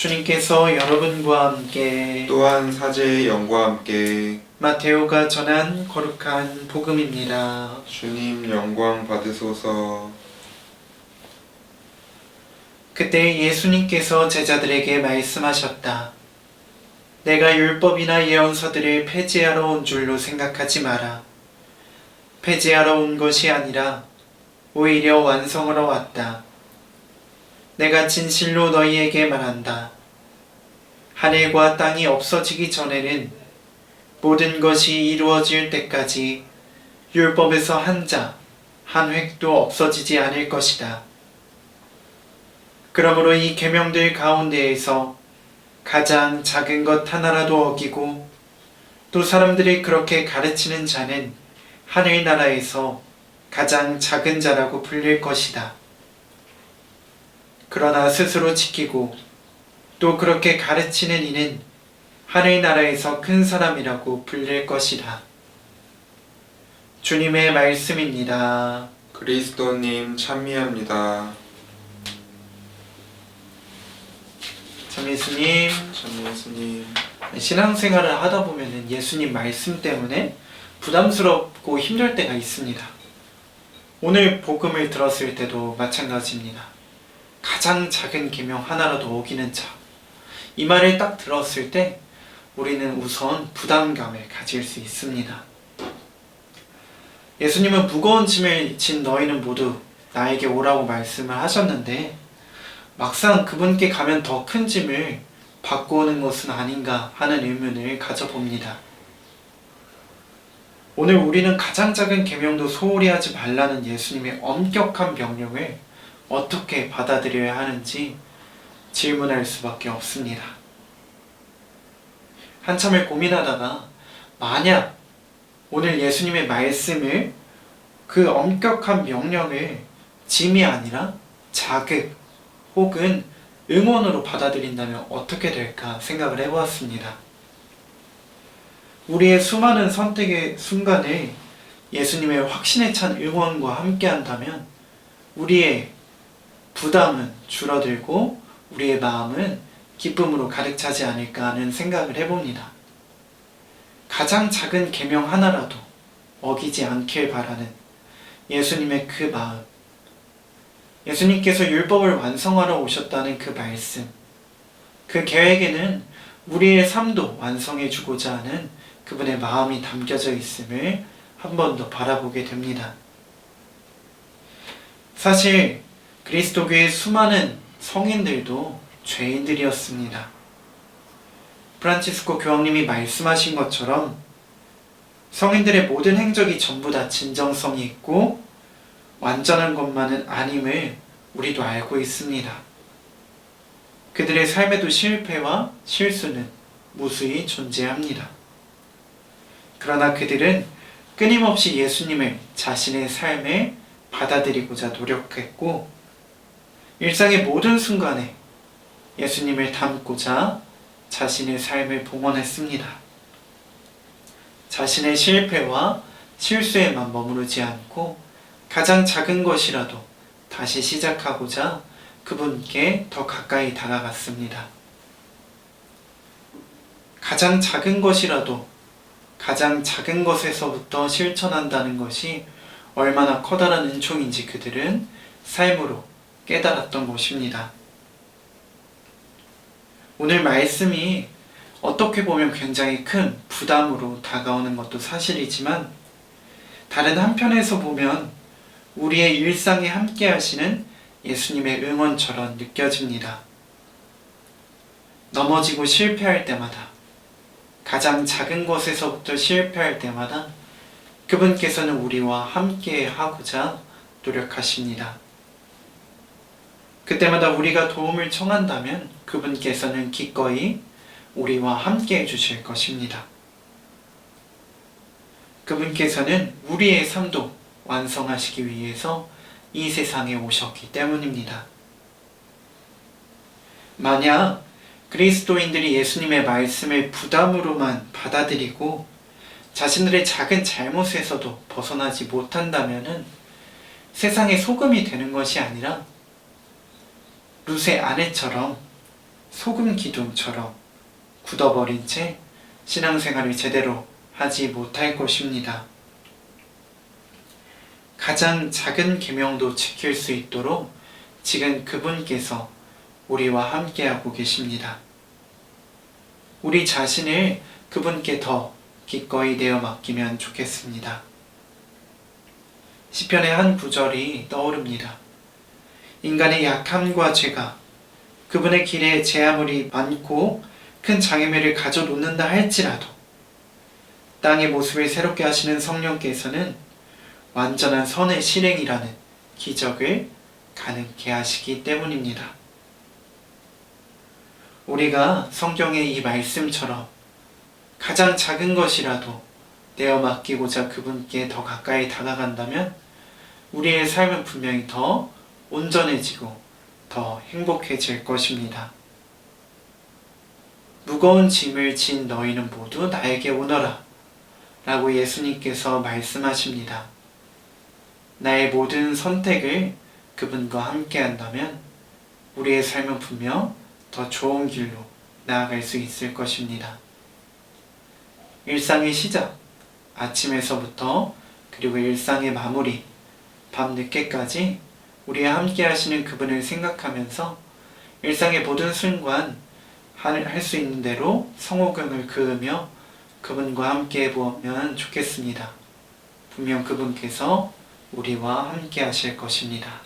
주님께서 여러분과 함께 또한 사제의 영과 함께 마테오가 전한 거룩한 복음입니다. 주님 영광 받으소서. 그때 예수님께서 제자들에게 말씀하셨다. 내가 율법이나 예언서들을 폐지하러 온 줄로 생각하지 마라. 폐지하러 온 것이 아니라 오히려 완성하러 왔다. 내가 진실로 너희에게 말한다. 하늘과 땅이 없어지기 전에는 모든 것이 이루어질 때까지 율법에서 한 자, 한 획도 없어지지 않을 것이다. 그러므로 이 계명들 가운데에서 가장 작은 것 하나라도 어기고 또 사람들이 그렇게 가르치는 자는 하늘나라에서 가장 작은 자라고 불릴 것이다. 그러나 스스로 지키고 또 그렇게 가르치는 이는 하늘나라에서 큰 사람이라고 불릴 것이다. 주님의 말씀입니다. 그리스도님 찬미합니다. 참 예수님, 참 예수님. 신앙생활을 하다 보면 예수님 말씀 때문에 부담스럽고 힘들 때가 있습니다. 오늘 복음을 들었을 때도 마찬가지입니다. 가장 작은 계명 하나라도 어기는 자. 이 말을 딱 들었을 때 우리는 우선 부담감을 가질 수 있습니다. 예수님은 무거운 짐을 진 너희는 모두 나에게 오라고 말씀을 하셨는데 막상 그분께 가면 더 큰 짐을 받고 오는 것은 아닌가 하는 의문을 가져봅니다. 오늘 우리는 가장 작은 계명도 소홀히 하지 말라는 예수님의 엄격한 명령을 어떻게 받아들여야 하는지 질문할 수밖에 없습니다. 한참을 고민하다가 만약 오늘 예수님의 말씀을 그 엄격한 명령을 짐이 아니라 자극 혹은 응원으로 받아들인다면 어떻게 될까 생각을 해보았습니다. 우리의 수많은 선택의 순간에 예수님의 확신에 찬 응원과 함께 한다면 우리의 부담은 줄어들고 우리의 마음은 기쁨으로 가득 차지 않을까 하는 생각을 해봅니다. 가장 작은 계명 하나라도 어기지 않길 바라는 예수님의 그 마음, 예수님께서 율법을 완성하러 오셨다는 그 말씀, 그 계획에는 우리의 삶도 완성해 주고자 하는 그분의 마음이 담겨져 있음을 한 번 더 바라보게 됩니다. 사실 그리스도교의 수많은 성인들도 죄인들이었습니다. 프란치스코 교황님이 말씀하신 것처럼 성인들의 모든 행적이 전부 다 진정성이 있고 완전한 것만은 아님을 우리도 알고 있습니다. 그들의 삶에도 실패와 실수는 무수히 존재합니다. 그러나 그들은 끊임없이 예수님을 자신의 삶에 받아들이고자 노력했고 일상의 모든 순간에 예수님을 닮고자 자신의 삶을 봉헌했습니다. 자신의 실패와 실수에만 머무르지 않고 가장 작은 것이라도 다시 시작하고자 그분께 더 가까이 다가갔습니다. 가장 작은 것이라도 가장 작은 것에서부터 실천한다는 것이 얼마나 커다란 은총인지 그들은 삶으로 깨달았던 것입니다. 오늘 말씀이 어떻게 보면 굉장히 큰 부담으로 다가오는 것도 사실이지만 다른 한편에서 보면 우리의 일상에 함께 하시는 예수님의 응원처럼 느껴집니다. 넘어지고 실패할 때마다 가장 작은 것에서부터 실패할 때마다 그분께서는 우리와 함께 하고자 노력하십니다. 그때마다 우리가 도움을 청한다면 그분께서는 기꺼이 우리와 함께 해주실 것입니다. 그분께서는 우리의 삶도 완성하시기 위해서 이 세상에 오셨기 때문입니다. 만약 그리스도인들이 예수님의 말씀을 부담으로만 받아들이고 자신들의 작은 잘못에서도 벗어나지 못한다면 세상의 소금이 되는 것이 아니라 룻의 아내처럼 소금 기둥처럼 굳어버린 채 신앙생활을 제대로 하지 못할 것입니다. 가장 작은 계명도 지킬 수 있도록 지금 그분께서 우리와 함께하고 계십니다. 우리 자신을 그분께 더 기꺼이 내어 맡기면 좋겠습니다. 시편의 한 구절이 떠오릅니다. 인간의 약함과 죄가 그분의 길에 제 아무리 많고 큰 장애물을 가져놓는다 할지라도 땅의 모습을 새롭게 하시는 성령께서는 완전한 선의 실행이라는 기적을 가능케 하시기 때문입니다. 우리가 성경의 이 말씀처럼 가장 작은 것이라도 내어 맡기고자 그분께 더 가까이 다가간다면 우리의 삶은 분명히 더 온전해지고 더 행복해질 것입니다. 무거운 짐을 진 너희는 모두 나에게 오너라 라고 예수님께서 말씀하십니다. 나의 모든 선택을 그분과 함께 한다면 우리의 삶은 분명 더 좋은 길로 나아갈 수 있을 것입니다. 일상의 시작, 아침에서부터 그리고 일상의 마무리, 밤 늦게까지 우리와 함께 하시는 그분을 생각하면서 일상의 모든 순간 할 수 있는 대로 성호경을 그으며 그분과 함께 해보면 좋겠습니다. 분명 그분께서 우리와 함께 하실 것입니다.